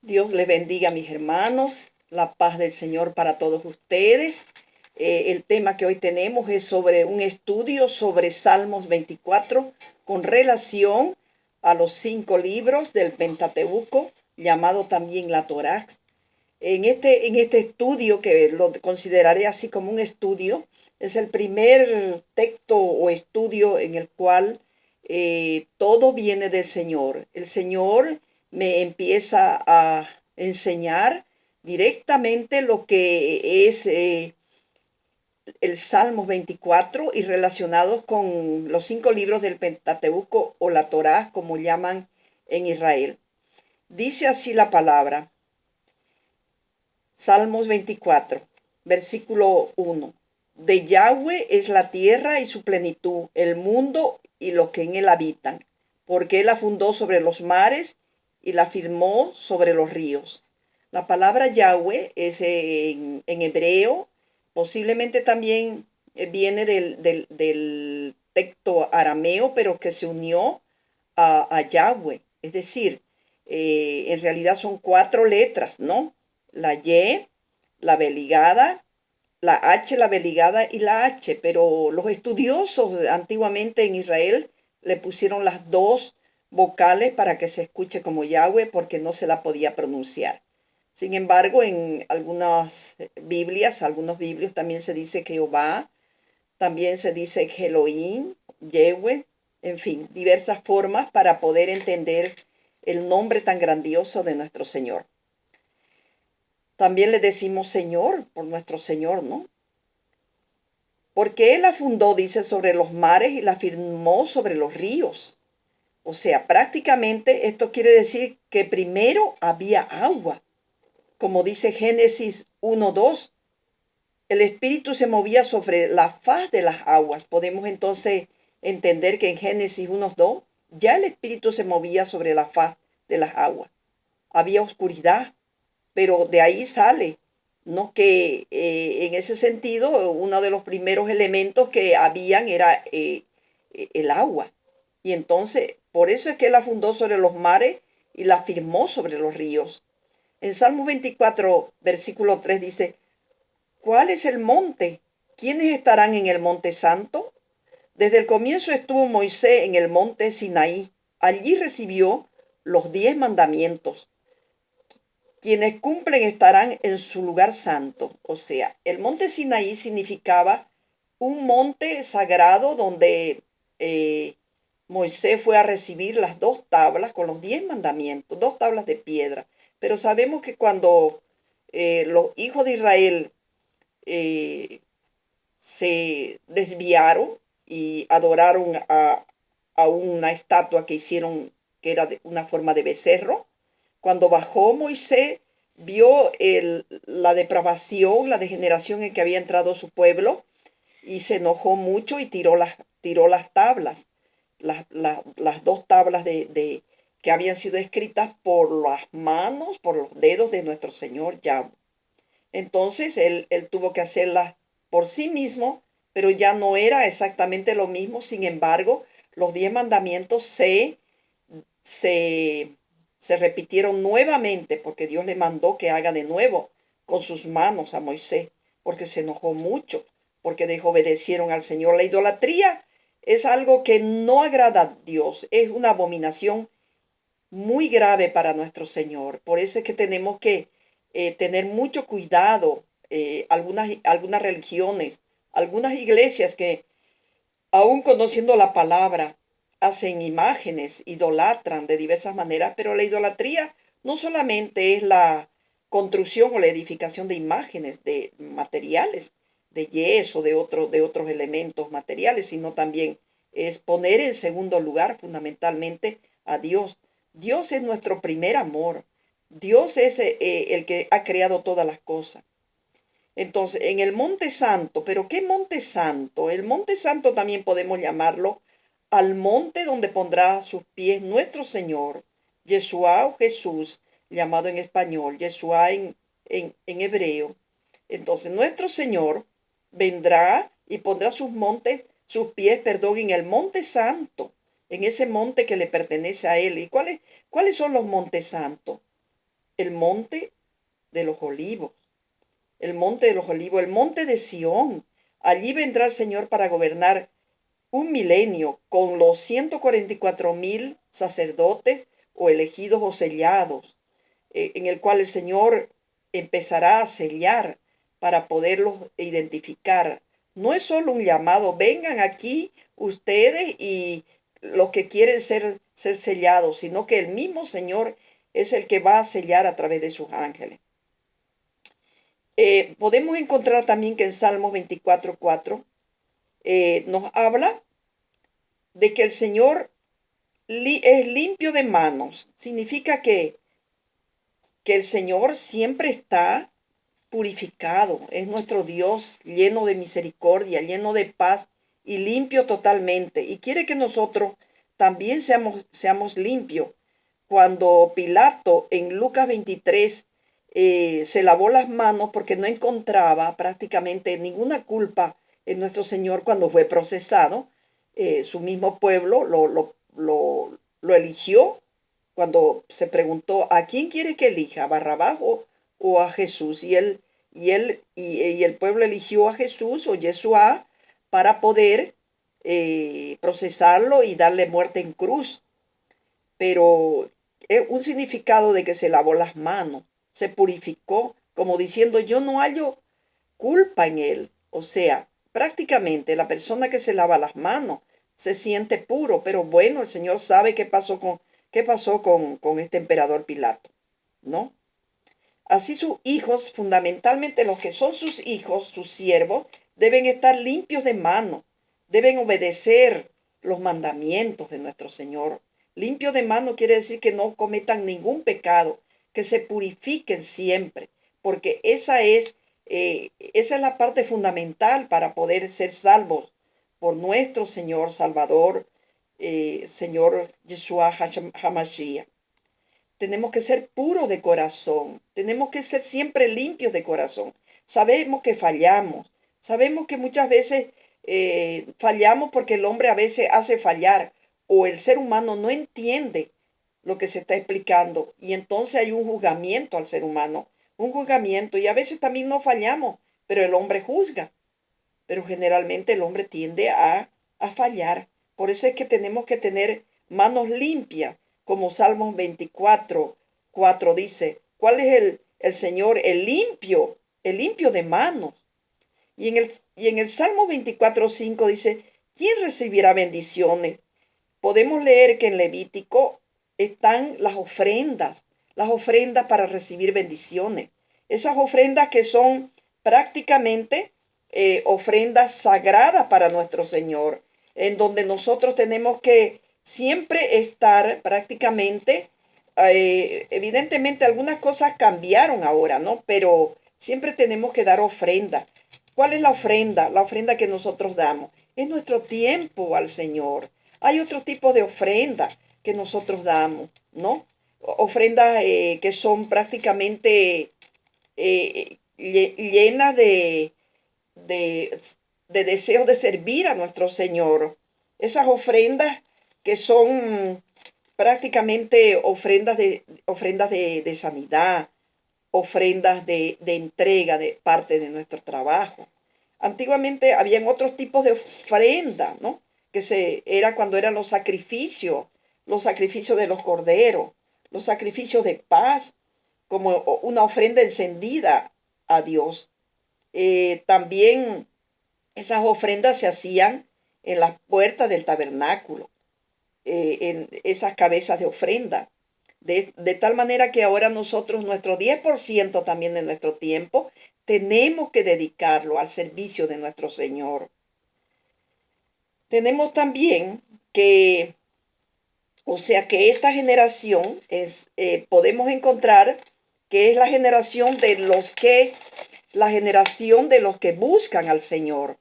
Dios les bendiga, mis hermanos. La paz del Señor para todos ustedes. El tema que hoy tenemos es sobre un estudio sobre Salmos 24 con relación a los 5 libros del Pentateuco, llamado también la Torá. En este estudio, que lo consideraré así como un estudio, es el primer texto o estudio en el cual todo viene del Señor. El Señor me empieza a enseñar directamente lo que es el Salmo 24 y relacionados con los 5 libros del Pentateuco o la Torá, como llaman en Israel. Dice así la palabra. Salmos 24, versículo 1. De Yahweh es la tierra y su plenitud, el mundo y los que en él habitan, porque él la fundó sobre los mares y la firmó sobre los ríos. La palabra Yahweh es en hebreo, posiblemente también viene del texto arameo, pero que se unió a Yahweh. Es decir, en realidad son 4 letras, ¿no? La Y, la B ligada, la H, la B ligada y la H, pero los estudiosos antiguamente en Israel le pusieron las 2 vocales para que se escuche como Yahweh, porque no se la podía pronunciar. Sin embargo, en algunas Biblias, algunos Biblios también se dice Jehová, también se dice Elohim, Yahweh, en fin, diversas formas para poder entender el nombre tan grandioso de nuestro Señor. También le decimos Señor por nuestro Señor, ¿no? Porque Él la fundó, dice, sobre los mares y la firmó sobre los ríos. O sea, prácticamente esto quiere decir que primero había agua. Como dice Génesis 1:2, el Espíritu se movía sobre la faz de las aguas. Podemos entonces entender que en Génesis 1:2 ya el Espíritu se movía sobre la faz de las aguas. Había oscuridad, pero de ahí sale, ¿no? Que en ese sentido, uno de los primeros elementos que habían era el agua. Y entonces, por eso es que la fundó sobre los mares y la firmó sobre los ríos. En Salmo 24, versículo 3 dice, ¿cuál es el monte? ¿Quiénes estarán en el monte santo? Desde el comienzo estuvo Moisés en el monte Sinaí. Allí recibió los 10 mandamientos. Quienes cumplen estarán en su lugar santo. O sea, el monte Sinaí significaba un monte sagrado donde Moisés fue a recibir las 2 tablas con los 10 mandamientos, 2 tablas de piedra. Pero sabemos que cuando los hijos de Israel eh, se desviaron y adoraron a una estatua que hicieron, que era de una forma de becerro, cuando bajó Moisés, vio la depravación, la degeneración en que había entrado su pueblo, y se enojó mucho y tiró las tablas, las 2 tablas que habían sido escritas por las manos, por los dedos de nuestro Señor Yahweh. Entonces él tuvo que hacerlas por sí mismo, pero ya no era exactamente lo mismo. Sin embargo, los 10 mandamientos se, se repitieron nuevamente, porque Dios le mandó que haga de nuevo con sus manos a Moisés, porque se enojó mucho, porque desobedecieron al Señor. La idolatría es algo que no agrada a Dios, es una abominación muy grave para nuestro Señor. Por eso es que tenemos que tener mucho cuidado. Algunas religiones, algunas iglesias que aún conociendo la palabra, hacen imágenes, idolatran de diversas maneras, pero la idolatría no solamente es la construcción o la edificación de imágenes, de materiales, de yeso, de otros elementos materiales, sino también es poner en segundo lugar fundamentalmente a Dios. Dios es nuestro primer amor. Dios es el que ha creado todas las cosas. Entonces, en el Monte Santo, ¿pero qué Monte Santo? El Monte Santo también podemos llamarlo al monte donde pondrá sus pies nuestro Señor, Yeshua o Jesús, llamado en español, Yeshua en hebreo. Entonces, nuestro Señor vendrá y pondrá sus pies, perdón, en el Monte Santo, en ese monte que le pertenece a Él. ¿Y cuáles son los montes santos? el monte de los olivos, el monte de los olivos, el monte de Sión. Allí vendrá el Señor para gobernar un milenio con los 144,000 sacerdotes o elegidos o sellados, en el cual el Señor empezará a sellar para poderlos identificar. No es solo un llamado, vengan aquí ustedes y los que quieren ser sellados, sino que el mismo Señor es el que va a sellar a través de sus ángeles. Podemos encontrar también que en Salmos 24:4 nos habla de que el Señor es limpio de manos. Significa que el Señor siempre está purificado. Es nuestro Dios lleno de misericordia, lleno de paz y limpio totalmente. Y quiere que nosotros también seamos limpios. Cuando Pilato en Lucas 23 se lavó las manos porque no encontraba prácticamente ninguna culpa en nuestro Señor cuando fue procesado, su mismo pueblo lo eligió cuando se preguntó a quién quiere que elija, a Barrabás o a Jesús. Y el pueblo eligió a Jesús o Yeshua para poder procesarlo y darle muerte en cruz. Pero es un significado de que se lavó las manos, se purificó, como diciendo yo no hallo culpa en él. O sea, prácticamente la persona que se lava las manos se siente puro, pero bueno, el Señor sabe qué pasó con este emperador Pilato, ¿no? Así sus hijos, fundamentalmente los que son sus hijos, sus siervos, deben estar limpios de mano, deben obedecer los mandamientos de nuestro Señor. Limpio de mano quiere decir que no cometan ningún pecado, que se purifiquen siempre, porque esa es la parte fundamental para poder ser salvos por nuestro Señor Salvador, Señor Yeshua HaMashiach. Tenemos que ser puros de corazón, tenemos que ser siempre limpios de corazón. Sabemos que fallamos, sabemos que muchas veces fallamos porque el hombre a veces hace fallar o el ser humano no entiende lo que se está explicando y entonces hay un juzgamiento al ser humano, un juzgamiento y a veces también no fallamos, pero el hombre juzga, pero generalmente el hombre tiende a fallar. Por eso es que tenemos que tener manos limpias, como Salmos 24:4 dice. ¿Cuál es el Señor? El limpio de manos. Y en el Salmo 24:5 dice, ¿quién recibirá bendiciones? Podemos leer que en Levítico están las ofrendas para recibir bendiciones. Esas ofrendas que son prácticamente ofrendas sagradas para nuestro Señor, en donde nosotros tenemos que siempre estar prácticamente, evidentemente algunas cosas cambiaron ahora, ¿no? Pero siempre tenemos que dar ofrenda. ¿Cuál es la ofrenda? La ofrenda que nosotros damos es nuestro tiempo al Señor. Hay otro tipo de ofrenda que nosotros damos, ¿no? Ofrendas que son prácticamente llenas de, de deseo de servir a nuestro Señor. Esas ofrendas que son prácticamente ofrendas de sanidad, ofrendas de entrega de parte de nuestro trabajo. Antiguamente habían otros tipos de ofrendas, ¿no? Era cuando eran los sacrificios de los corderos, los sacrificios de paz, como una ofrenda encendida a Dios. También esas ofrendas se hacían en las puertas del tabernáculo, en esas cabezas de ofrenda. De tal manera que ahora nosotros, nuestro 10% también de nuestro tiempo, tenemos que dedicarlo al servicio de nuestro Señor. Tenemos también que, o sea que esta generación podemos encontrar que es la generación de los que buscan al Señor.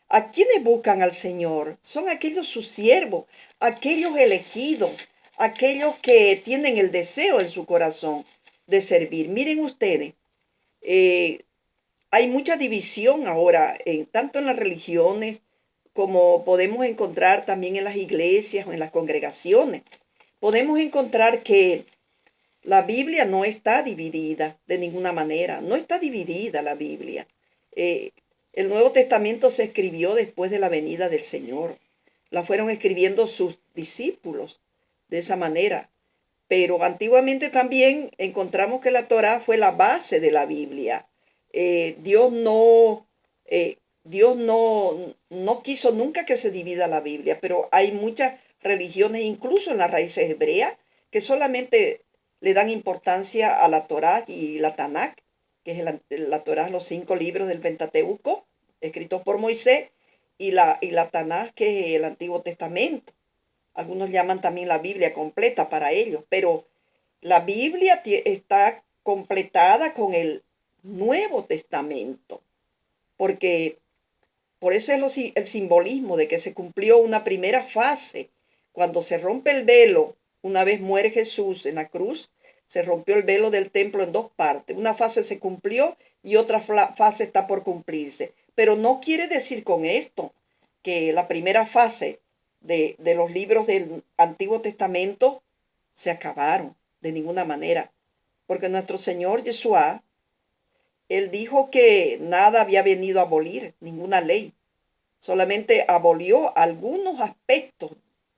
¿A quiénes buscan al Señor? Son aquellos sus siervos, aquellos elegidos, aquellos que tienen el deseo en su corazón de servir. Miren ustedes, hay mucha división ahora, tanto en las religiones como podemos encontrar también en las iglesias o en las congregaciones. Podemos encontrar que La Biblia no está dividida de ninguna manera, no está dividida la Biblia. Eh, el Nuevo Testamento se escribió después de la venida del Señor. La fueron escribiendo sus discípulos de esa manera. Pero antiguamente también encontramos que la Torá fue la base de la Biblia. Dios no quiso nunca que se divida la Biblia, pero hay muchas religiones, incluso en las raíces hebreas, que solamente le dan importancia a la Torá y la Tanakh, que es la Torá, los 5 libros del Pentateuco, escritos por Moisés, y la Tanakh, que es el Antiguo Testamento. Algunos llaman también la Biblia completa para ellos, pero la Biblia está completada con el Nuevo Testamento, porque por eso es el simbolismo de que se cumplió una primera fase. Cuando se rompe el velo, una vez muere Jesús en la cruz, se rompió el velo del templo en dos partes. Una fase se cumplió y otra fase está por cumplirse. Pero no quiere decir con esto que la primera fase de los libros del Antiguo Testamento se acabaron de ninguna manera. Porque nuestro Señor Yeshua, Él dijo que nada había venido a abolir, ninguna ley. Solamente abolió algunos aspectos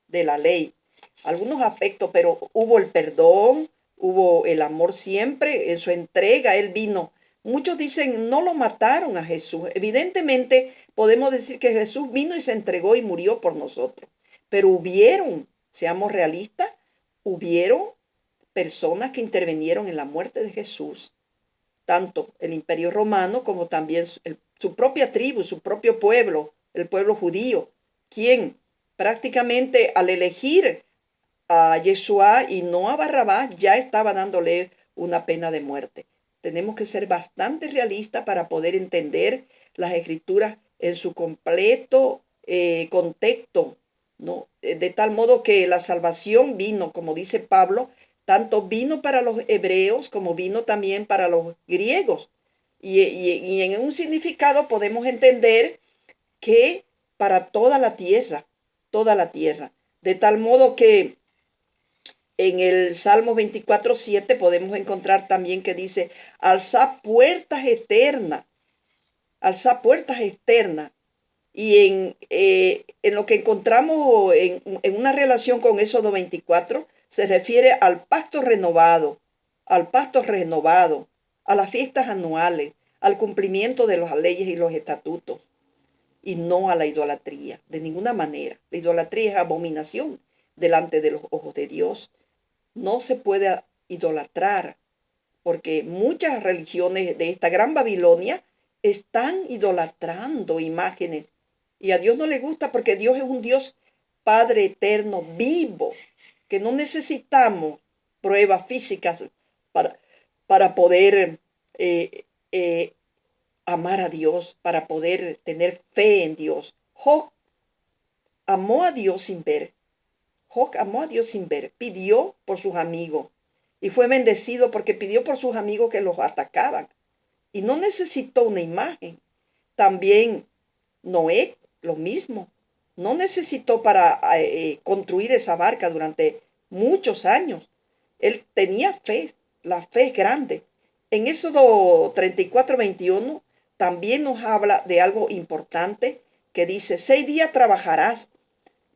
de la ley, algunos aspectos, pero hubo el perdón, hubo el amor siempre, en su entrega Él vino. Muchos dicen, no lo mataron a Jesús. Evidentemente podemos decir que Jesús vino y se entregó y murió por nosotros. Pero hubieron, seamos realistas, hubieron personas que intervinieron en la muerte de Jesús, tanto el Imperio Romano como también su propia tribu, su propio pueblo, el pueblo judío, quien prácticamente al elegir a Yeshua y no a Barrabás ya estaba dándole una pena de muerte. Tenemos que ser bastante realistas para poder entender las escrituras en su completo contexto, ¿no? De tal modo que la salvación vino, como dice Pablo, tanto vino para los hebreos como vino también para los griegos. Y en un significado podemos entender que para toda la tierra. De tal modo que en el Salmo 24:7 podemos encontrar también que dice, alza puertas externas. Y en lo que encontramos en una relación con Éxodo 24, se refiere al pasto renovado, a las fiestas anuales, al cumplimiento de las leyes y los estatutos, y no a la idolatría, de ninguna manera. La idolatría es abominación delante de los ojos de Dios. No se puede idolatrar, porque muchas religiones de esta gran Babilonia están idolatrando imágenes y a Dios no le gusta porque Dios es un Dios Padre eterno, vivo, que no necesitamos pruebas físicas para, para poder eh, eh, amar a Dios, para poder tener fe en Dios. Job amó a Dios sin ver. Job amó a Dios sin ver, pidió por sus amigos y fue bendecido porque pidió por sus amigos que los atacaban y no necesitó una imagen. También Noé, lo mismo, no necesitó para construir esa barca durante muchos años. Él tenía fe, la fe es grande. En Éxodo 34:21 también nos habla de algo importante que dice, 6 días trabajarás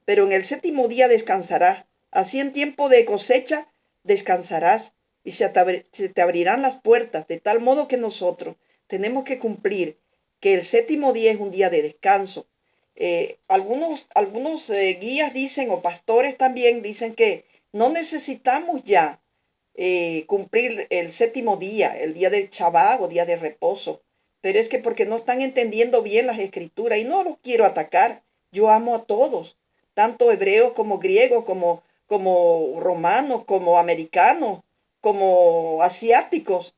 pero en el séptimo día descansarás. Así en tiempo de cosecha descansarás y se te abrirán las puertas, de tal modo que nosotros tenemos que cumplir que el séptimo día es un día de descanso. Algunos guías dicen, o pastores también dicen que no necesitamos ya cumplir el séptimo día, el día del Shabbat o día de reposo. Pero es que porque no están entendiendo bien las escrituras y no los quiero atacar. Yo amo a todos tanto hebreos como griegos, como romanos, como americanos, como asiáticos.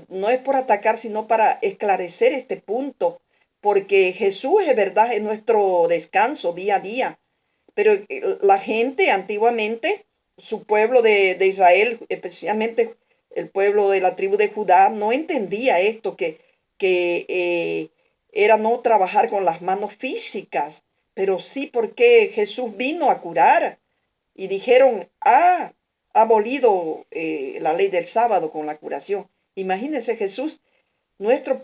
No es por atacar, sino para esclarecer este punto, porque Jesús es verdad, es nuestro descanso día a día. Pero la gente antiguamente, su pueblo de Israel, especialmente el pueblo de la tribu de Judá, no entendía esto, que era no trabajar con las manos físicas, pero sí porque Jesús vino a curar. Y dijeron, abolido la ley del sábado con la curación. Imagínense, Jesús, nuestro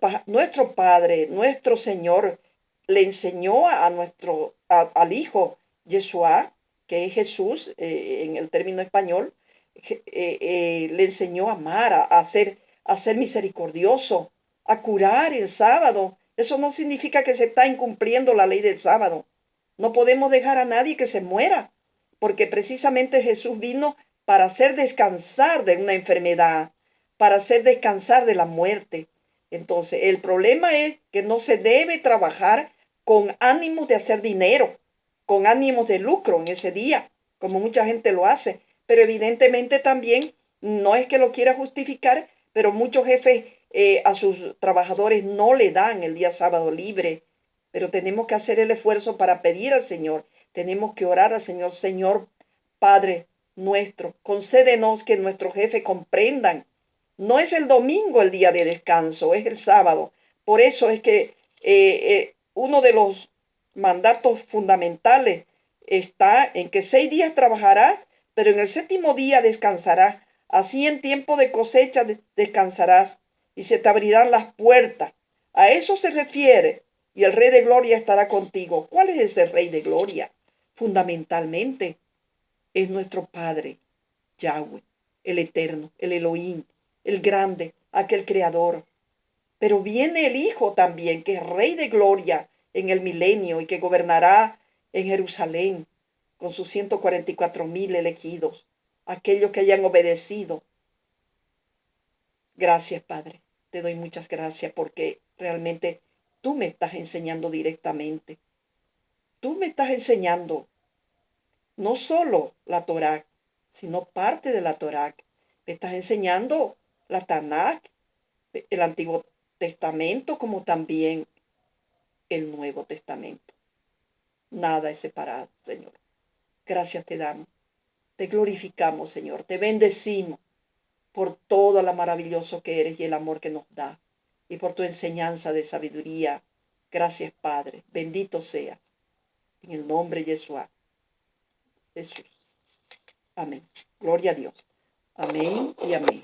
Padre, nuestro Señor, le enseñó al Hijo Yeshua, que es Jesús en el término español, le enseñó a amar, a ser misericordioso, a curar el sábado. Eso no significa que se está incumpliendo la ley del sábado. No podemos dejar a nadie que se muera, porque precisamente Jesús vino para hacer descansar de una enfermedad, para hacer descansar de la muerte. Entonces, el problema es que no se debe trabajar con ánimos de hacer dinero, con ánimos de lucro en ese día, como mucha gente lo hace. Pero evidentemente también no es que lo quiera justificar, pero muchos jefes a sus trabajadores no le dan el día sábado libre. Pero tenemos que hacer el esfuerzo para pedir al Señor. Tenemos que orar al Señor. Señor Padre nuestro, concédenos que nuestros jefes comprendan. No es el domingo el día de descanso, es el sábado. Por eso es que uno de los mandatos fundamentales está en que 6 días trabajarás, pero en el séptimo día descansarás. Así en tiempo de cosecha descansarás y se te abrirán las puertas. A eso se refiere. Y el Rey de Gloria estará contigo. ¿Cuál es ese Rey de Gloria? Fundamentalmente es nuestro Padre, Yahweh, el Eterno, el Elohim, el Grande, aquel Creador. Pero viene el Hijo también, que es Rey de Gloria en el milenio y que gobernará en Jerusalén con sus 144,000 elegidos, aquellos que hayan obedecido. Gracias, Padre. Te doy muchas gracias porque realmente tú me estás enseñando directamente. Tú me estás enseñando no solo la Torá, sino parte de la Torá. Me estás enseñando la Tanakh, el Antiguo Testamento, como también el Nuevo Testamento. Nada es separado, Señor. Gracias te damos. Te glorificamos, Señor. Te bendecimos por todo lo maravilloso que eres y el amor que nos da. Y por tu enseñanza de sabiduría. Gracias, Padre. Bendito seas. En el nombre de Yeshua. Jesús. Amén. Gloria a Dios. Amén y amén.